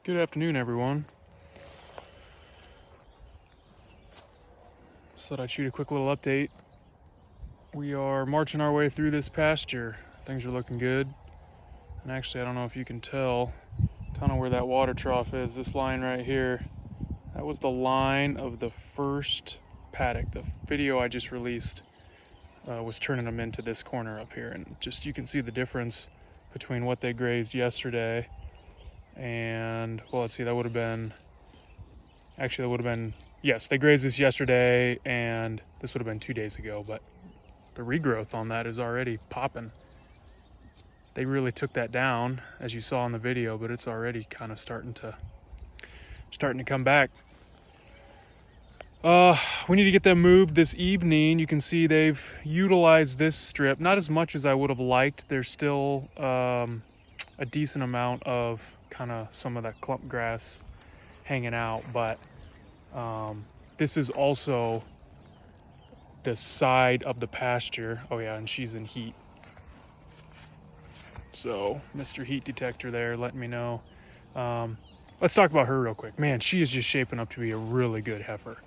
Good afternoon, everyone. Just thought I'd shoot a quick little update. We are marching our way through this pasture. Things are looking good. And actually, I don't know if you can tell kind of where that water trough is. This line right here, that was the line of the first paddock. The video I just released was turning them into this corner up here. And just you can see the difference between what they grazed yesterday and, well, let's see, that would have been, yes, they grazed this yesterday and this would have been 2 days ago, but the regrowth on that is already popping. They really took that down, as you saw in the video, but it's already kind of starting to come back. We need to get them moved this evening. You can see they've utilized this strip, not as much as I would have liked. There's still a decent amount of kind of some of that clump grass hanging out, but this is also the side of the pasture. Oh yeah, and she's in heat. So Mr. Heat Detector there letting me know. Let's talk about her real quick. Man, she is just shaping up to be a really good heifer.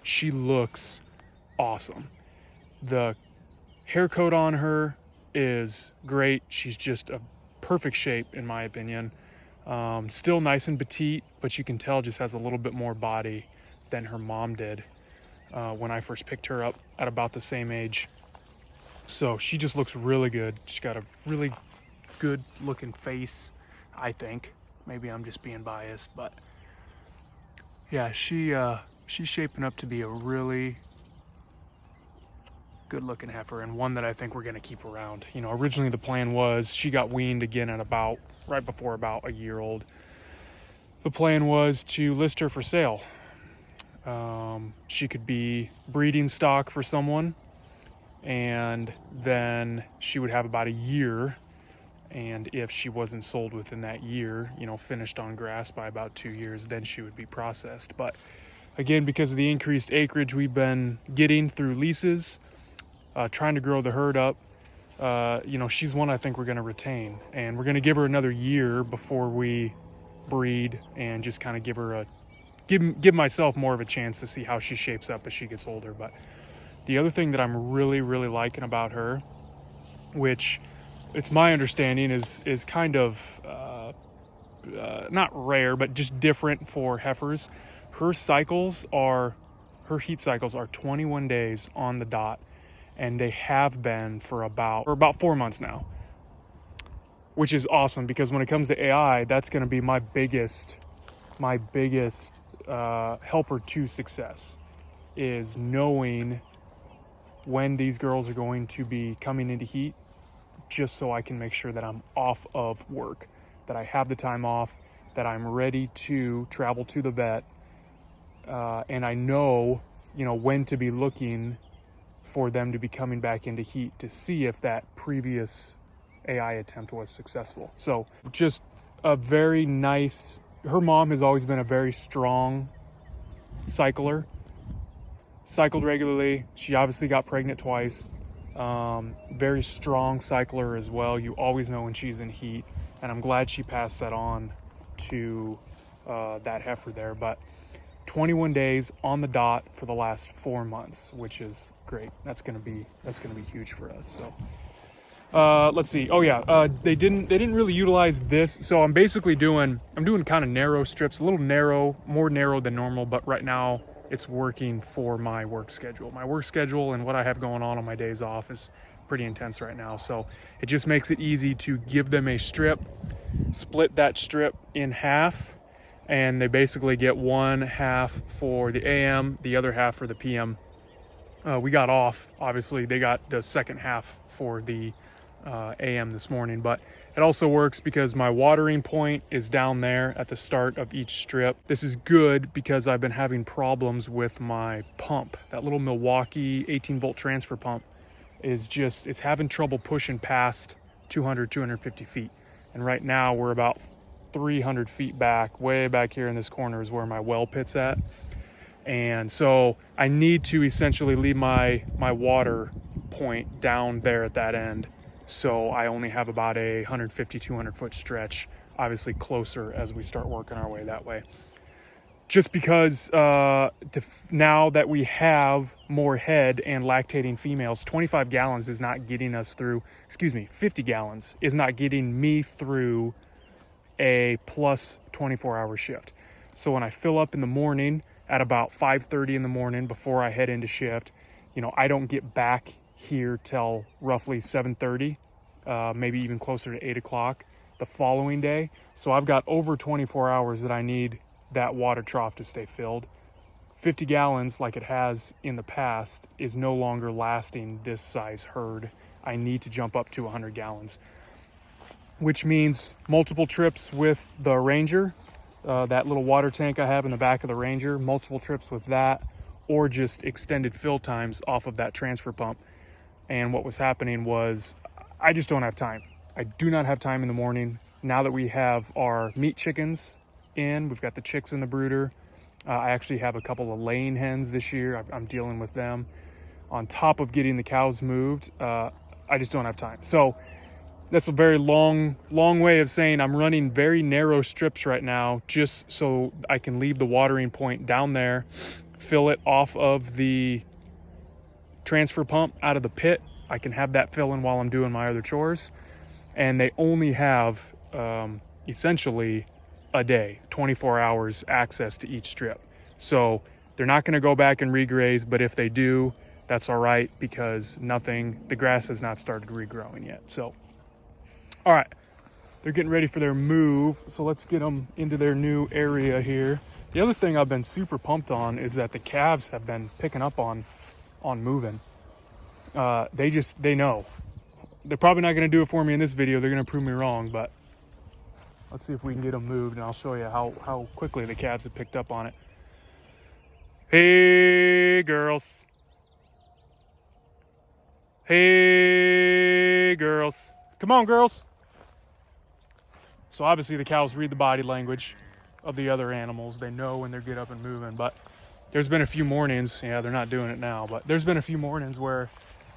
She looks awesome. The hair coat on her is great. She's just a perfect shape in my opinion. Still nice and petite, but you can tell just has a little bit more body than her mom did when I first picked her up at about the same age. So she just looks really good. She's got a really good looking face, I think. Maybe I'm just being biased, but yeah, she's shaping up to be a really good looking heifer, and one that I think we're going to keep around. You know, originally the plan was she got weaned again at right before about a year old. The plan was to list her for sale. She could be breeding stock for someone, and then she would have about a year, and if she wasn't sold within that year, you know, finished on grass by about 2 years, then she would be processed. But again, because of the increased acreage we've been getting through leases, trying to grow the herd up, you know, she's one I think we're going to retain, and we're going to give her another year before we breed and just kind of give myself more of a chance to see how she shapes up as she gets older. But the other thing that I'm really liking about her, which it's my understanding is kind of not rare, but just different for heifers. Her heat cycles are 21 days on the dot, and they have been for about 4 months now, which is awesome, because when it comes to AI, that's going to be my biggest helper to success, is knowing when these girls are going to be coming into heat, just so I can make sure that I'm off of work, that I have the time off, that I'm ready to travel to the vet, and I know, you know, when to be looking for them to be coming back into heat to see if that previous AI attempt was successful. So just a very nice, her mom has always been a very strong cycler, cycled regularly. She obviously got pregnant twice. Very strong cycler as well. You always know when she's in heat, and I'm glad she passed that on to that heifer there. But 21 days on the dot for the last 4 months, which is great. That's gonna be huge for us. So let's see. Oh yeah, they didn't really utilize this. So I'm doing kind of narrow strips, a little narrow, more narrow than normal, but right now it's working for my work schedule. My work schedule and what I have going on my days off is pretty intense right now. So it just makes it easy to give them a strip, split that strip in half, and they basically get one half for the AM, the other half for the PM. We got off, obviously they got the second half for the AM this morning, but it also works because my watering point is down there at the start of each strip. This is good because I've been having problems with my pump. That little Milwaukee 18-volt transfer pump it's having trouble pushing past 250 feet. And right now we're about 300 feet back, way back here in this corner is where my well pit's at. And so I need to essentially leave my water point down there at that end. So I only have about a 150, 200 foot stretch obviously closer as we start working our way that way. Just because now that we have more head and lactating females, 25 gallons is not getting us through, 50 gallons is not getting me through a plus 24-hour shift. So when I fill up in the morning at about 5:30 in the morning before I head into shift, I don't get back here till roughly 7:30, maybe even closer to 8 o'clock the following day. So I've got over 24 hours that I need that water trough to stay filled. 50 gallons, like it has in the past, is no longer lasting this size herd. I need to jump up to 100 gallons, which means multiple trips with the Ranger, that little water tank I have in the back of the Ranger, multiple trips with that, or just extended fill times off of that transfer pump. And what was happening was I just don't have time. I do not have time in the morning. Now that we have our meat chickens in, we've got the chicks in the brooder. I actually have a couple of laying hens this year. I'm dealing with them. On top of getting the cows moved, I just don't have time. So that's a very long way of saying I'm running very narrow strips right now, just so I can leave the watering point down there, fill it off of the transfer pump out of the pit. I can have that fill in while I'm doing my other chores. And they only have essentially a day, 24 hours access to each strip. So they're not going to go back and regraze, but if they do, that's all right, because the grass has not started regrowing yet. So, all right, they're getting ready for their move. So let's get them into their new area here. The other thing I've been super pumped on is that the calves have been picking up on moving. They know. They're probably not going to do it for me in this video. They're going to prove me wrong, but let's see if we can get them moved, and I'll show you how quickly the calves have picked up on it. Hey, girls. Hey, girls. Come on, girls. So obviously the cows read the body language of the other animals. They know when they're get up and moving, but there's been a few mornings, they're not doing it now, but there's been a few mornings where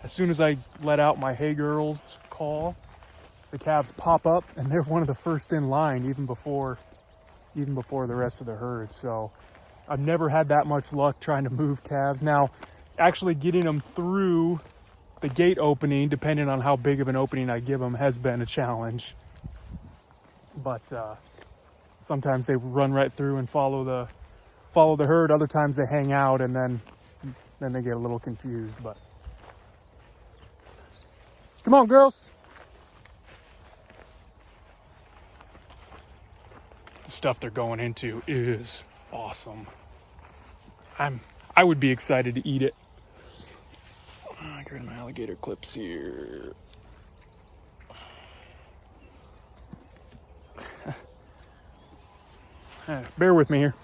as soon as I let out my hey girls call, the calves pop up and they're one of the first in line even before the rest of the herd. So I've never had that much luck trying to move calves. Now, actually getting them through the gate opening, depending on how big of an opening I give them, has been a challenge. But sometimes they run right through and follow the herd. Other times they hang out and then they get a little confused. But come on, girls. The stuff they're going into is awesome. I would be excited to eat it. I got my alligator clips here. Bear with me here.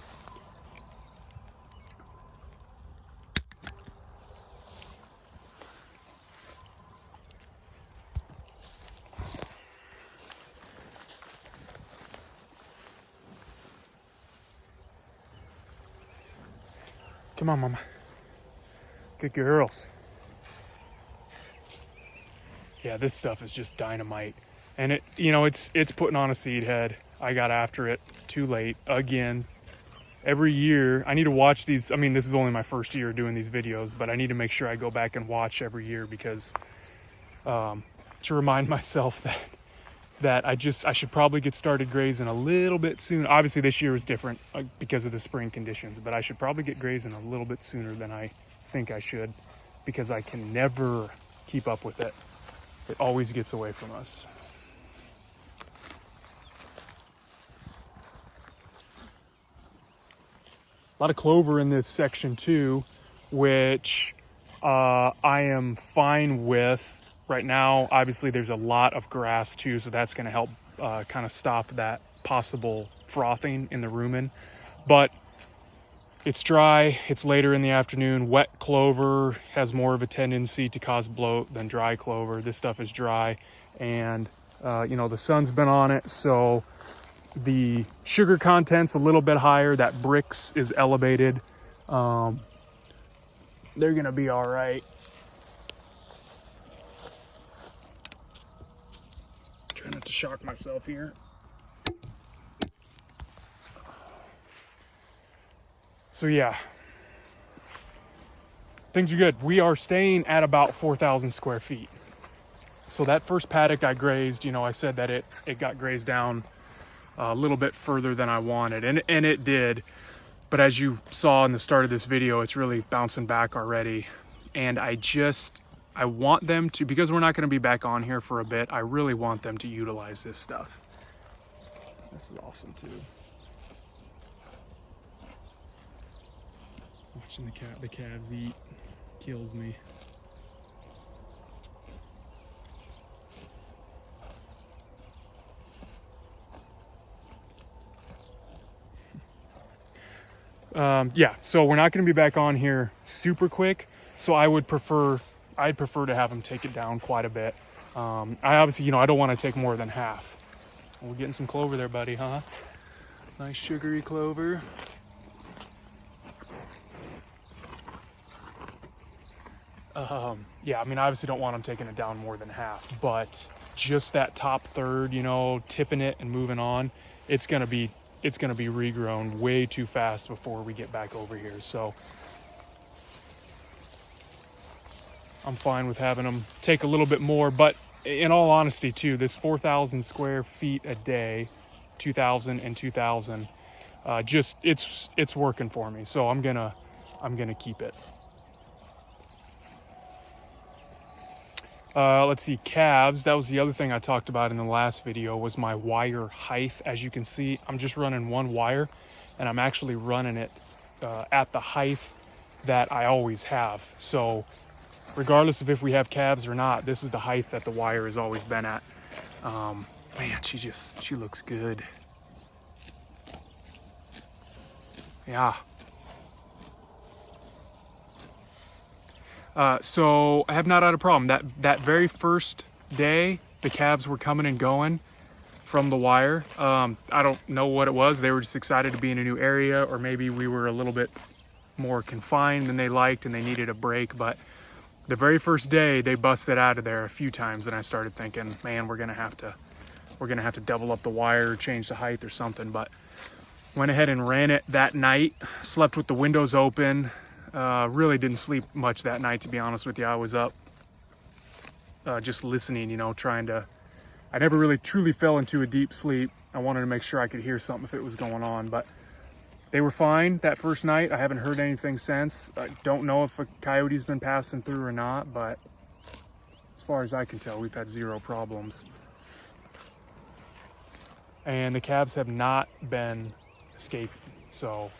Come on, Mama. Good girls. Yeah, this stuff is just dynamite. And it's putting on a seed head. I got after it too late again. Every year, I need to watch these. I mean, this is only my first year doing these videos, but I need to make sure I go back and watch every year because to remind myself that I should probably get started grazing a little bit soon. Obviously, this year is different because of the spring conditions, but I should probably get grazing a little bit sooner than I think I should because I can never keep up with it. It always gets away from us. A lot of clover in this section too, which I am fine with. Right now, obviously, there's a lot of grass too, so that's going to help kind of stop that possible frothing in the rumen. But it's dry, it's later in the afternoon. Wet clover has more of a tendency to cause bloat than dry clover. This stuff is dry, and the sun's been on it, so the sugar content's a little bit higher. That Brix is elevated. They're gonna be all right. Try not to shock myself here. So yeah, things are good. We are staying at about 4,000 square feet. So that first paddock I grazed, you know, I said that it got grazed down a little bit further than I wanted, and it did. But as you saw in the start of this video, it's really bouncing back already. And I want them to, because we're not going to be back on here for a bit, I really want them to utilize this stuff. This is awesome too. Watching the calves eat kills me. Yeah, so we're not going to be back on here super quick. So I'd prefer to have them take it down quite a bit. I obviously, you know, I don't want to take more than half. We're getting some clover there, buddy, huh? Nice sugary clover. Yeah, I mean, I obviously don't want them taking it down more than half, but just that top third, you know, tipping it and moving on, it's gonna be regrown way too fast before we get back over here. So I'm fine with having them take a little bit more, but in all honesty too, this 4,000 square feet a day, 2,000 and 2,000, just it's working for me. So I'm gonna keep it. Let's see, calves. That was the other thing I talked about in the last video, was my wire height. As you can see, I'm just running one wire, and I'm actually running it at the height that I always have. So regardless of if we have calves or not, this is the height that the wire has always been at. Man, she looks good. Yeah. So I have not had a problem. That very first day, the calves were coming and going from the wire. I don't know what it was. They were just excited to be in a new area, or maybe we were a little bit more confined than they liked and they needed a break. But the very first day, they busted out of there a few times, and I started thinking, man, we're gonna have to double up the wire, change the height or something. But went ahead and ran it that night. Slept with the windows open. Really didn't sleep much that night, to be honest with you. I was up just listening, you know, I never really truly fell into a deep sleep. I wanted to make sure I could hear something if it was going on, but they were fine that first night. I haven't heard anything since. I don't know if a coyote's been passing through or not, but as far as I can tell, we've had zero problems. And the calves have not been escaping, so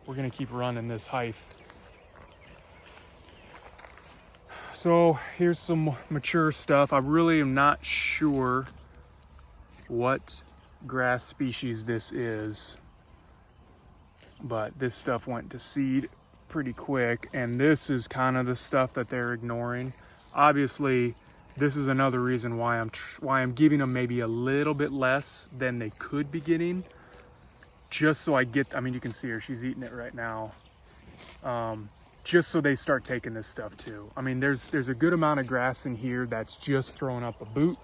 we're gonna keep running this height. So here's some mature stuff. I really am not sure what grass species this is, but this stuff went to seed pretty quick, and this is kind of the stuff that they're ignoring. Obviously, this is another reason why I'm giving them maybe a little bit less than they could be getting, just so I mean, you can see her, she's eating it right now. Just so they start taking this stuff too. I mean, there's a good amount of grass in here that's just throwing up a boot.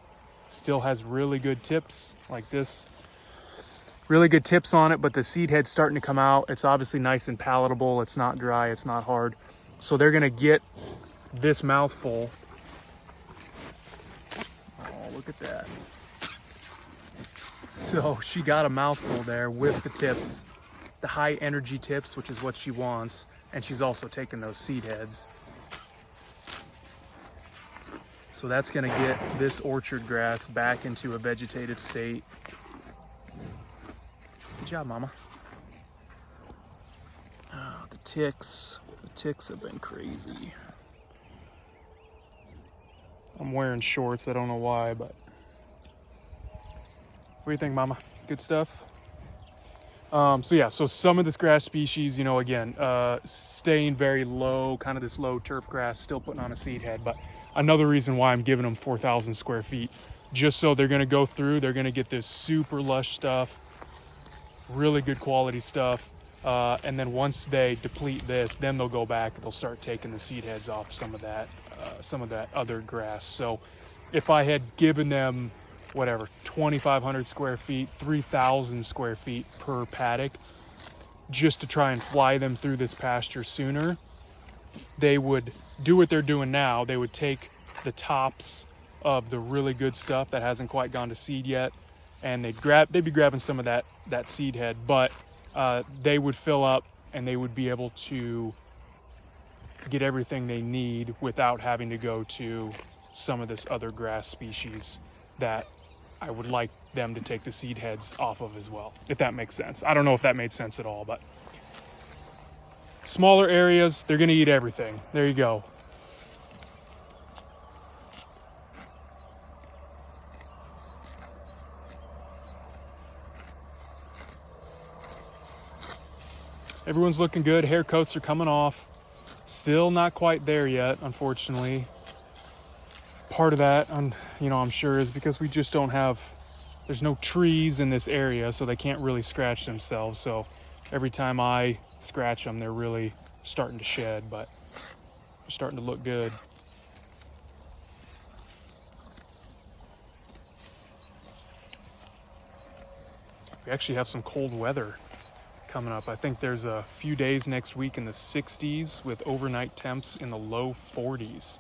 Still has really good tips like this. Really good tips on it, but the seed head's starting to come out. It's obviously nice and palatable. It's not dry, it's not hard. So they're gonna get this mouthful. Oh, look at that. So she got a mouthful there with the tips, the high energy tips, which is what she wants. And she's also taking those seed heads. So that's gonna get this orchard grass back into a vegetative state. Good job, Mama. Oh, the ticks have been crazy. I'm wearing shorts, I don't know why, but what do you think, Mama? Good stuff? So yeah, so some of this grass species, you know, again, staying very low, kind of this low turf grass, still putting on a seed head. But another reason why I'm giving them 4,000 square feet, just so they're going to go through, they're going to get this super lush stuff, really good quality stuff. And then once they deplete this, then they'll go back and they'll start taking the seed heads off some of that other grass. So if I had given them whatever, 2,500 square feet, 3,000 square feet per paddock, just to try and fly them through this pasture sooner, they would do what they're doing now. They would take the tops of the really good stuff that hasn't quite gone to seed yet, and they'd be grabbing some of that seed head, but they would fill up and they would be able to get everything they need without having to go to some of this other grass species that I would like them to take the seed heads off of as well, if that makes sense. I don't know if that made sense at all, but smaller areas, they're going to eat everything. There you go. Everyone's looking good. Hair coats are coming off. Still not quite there yet, unfortunately. Part of that, I'm sure, is because we just don't have, there's no trees in this area, so they can't really scratch themselves. So every time I scratch them, they're really starting to shed, but they're starting to look good. We actually have some cold weather coming up. I think there's a few days next week in the 60s with overnight temps in the low 40s,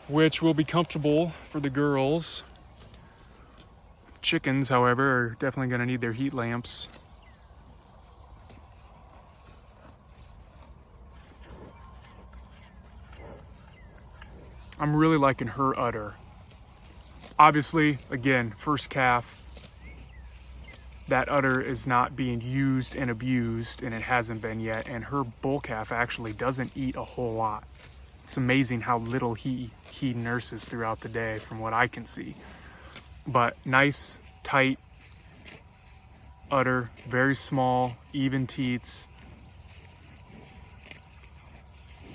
which will be comfortable for the girls. Chickens, however, are definitely going to need their heat lamps. I'm really liking her udder. Obviously, again, first calf, that udder is not being used and abused, and it hasn't been yet, and her bull calf actually doesn't eat a whole lot. It's amazing how little he nurses throughout the day from what I can see. But nice, tight udder, very small, even teats.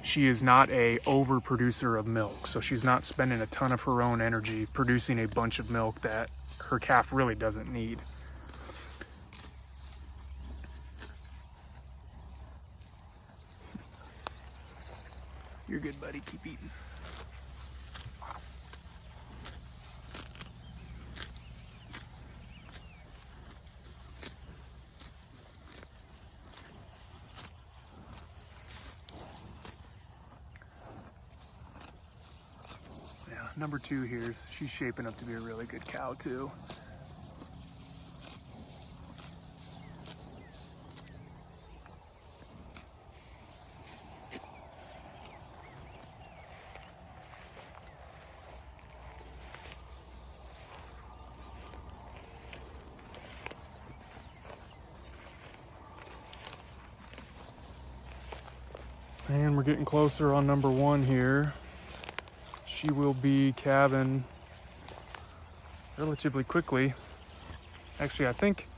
She is not a overproducer of milk, so she's not spending a ton of her own energy producing a bunch of milk that her calf really doesn't need. You're good, buddy. Keep eating. Yeah, number 2 here, she's shaping up to be a really good cow too. And we're getting closer on number 1 here. She will be calving relatively quickly. Actually, I think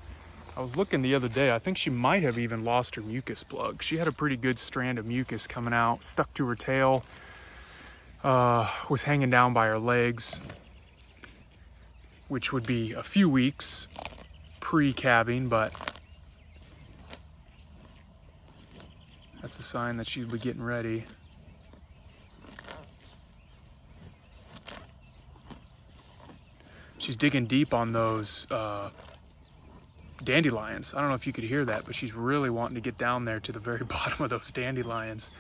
I was looking the other day. I think she might have even lost her mucus plug. She had a pretty good strand of mucus coming out, stuck to her tail, was hanging down by her legs, which would be a few weeks pre-calving, but that's a sign that she'll be getting ready. She's digging deep on those dandelions. I don't know if you could hear that, but she's really wanting to get down there to the very bottom of those dandelions.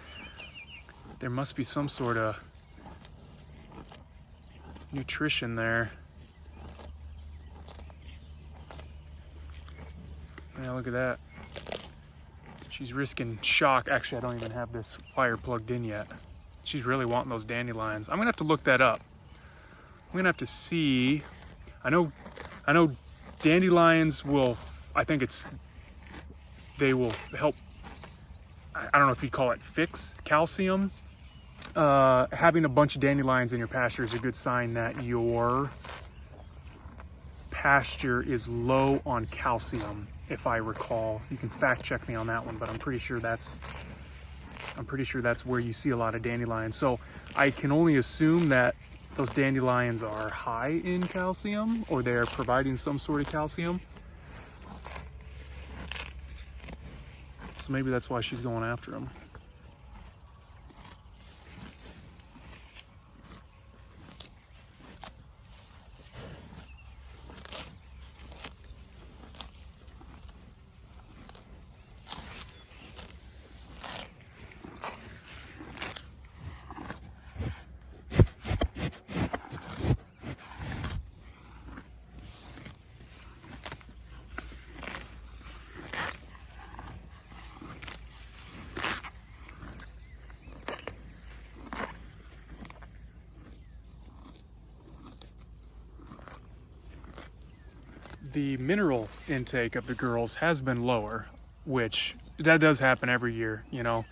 There must be some sort of nutrition there. Yeah, look at that. She's risking shock. Actually, I don't even have this wire plugged in yet. She's really wanting those dandelions. I'm gonna have to look that up. I'm gonna have to see. I know dandelions will, they will help, I don't know if you'd call it fix calcium. Having a bunch of dandelions in your pasture is a good sign that your pasture is low on calcium, if I recall. You can fact check me on that one, but I'm pretty sure that's where you see a lot of dandelions. So I can only assume that those dandelions are high in calcium, or they're providing some sort of calcium. So maybe that's why she's going after them. the mineral intake of the girls has been lower, which that does happen every year. You know,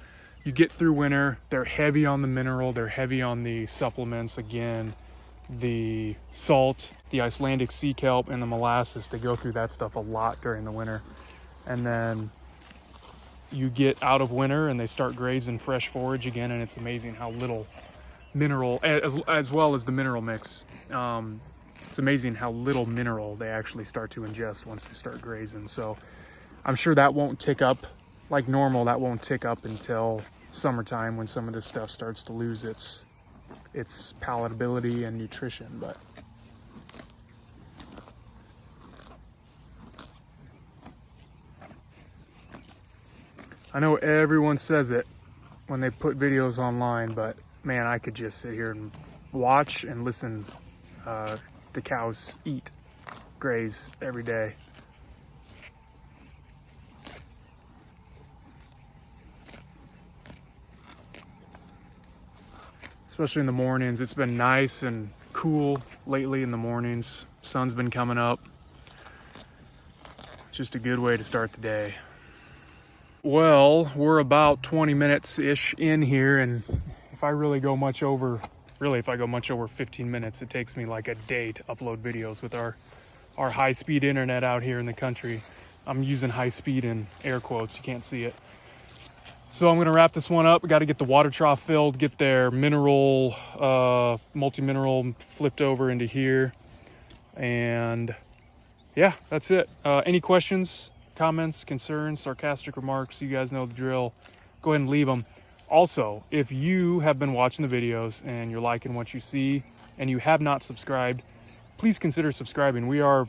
you get through winter, they're heavy on the mineral, they're heavy on the supplements. Again, the salt, the Icelandic sea kelp, and the molasses, they go through that stuff a lot during the winter. And then you get out of winter and they start grazing fresh forage again, and it's amazing how little mineral, as well as the mineral mix, it's amazing how little mineral they actually start to ingest once they start grazing. So I'm sure that won't tick up like normal. That won't tick up until summertime, when some of this stuff starts to lose its palatability and nutrition. But I know everyone says it when they put videos online, but man, I could just sit here and watch and listen to cows eat, graze every day. Especially in the mornings. It's been nice and cool lately in the mornings. Sun's been coming up. It's just a good way to start the day. Well, we're about 20 minutes-ish in here, and if I go much over 15 minutes, it takes me like a day to upload videos with our high-speed internet out here in the country. I'm using high speed in air quotes, you can't see it. So I'm gonna wrap this one up. We gotta get the water trough filled, get their mineral, multi-mineral flipped over into here. And yeah, that's it. Any questions, comments, concerns, sarcastic remarks, you guys know the drill. Go ahead and leave them. Also, if you have been watching the videos and you're liking what you see and you have not subscribed, please consider subscribing. We are,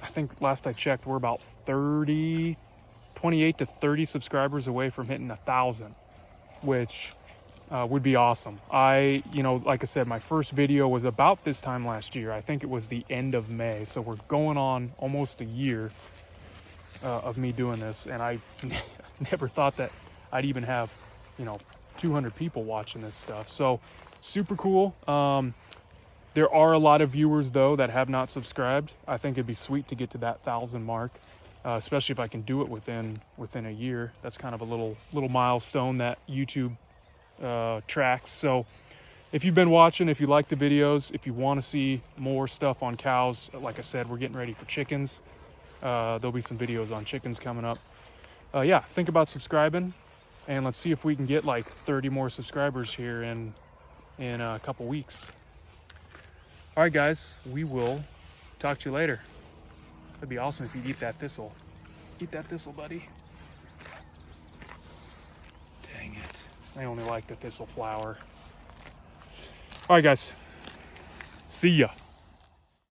I think last I checked, we're about 28 to 30 subscribers away from hitting 1,000, which would be awesome. Like I said, my first video was about this time last year. I think it was the end of May. So we're going on almost a year of me doing this. And I never thought that I'd even have, 200 people watching this stuff. So super cool. There are a lot of viewers though that have not subscribed. I think it'd be sweet to get to that 1,000 mark. Especially if I can do it within a year. That's kind of a little milestone that YouTube tracks. So if you've been watching, if you like the videos, if you want to see more stuff on cows, like I said, we're getting ready for chickens. There'll be some videos on chickens coming up. Yeah, think about subscribing, and let's see if we can get like 30 more subscribers here in a couple weeks. All right, guys, we will talk to you later. It'd be awesome if you'd eat that thistle. Eat that thistle, buddy. Dang it. I only like the thistle flower. All right, guys. See ya.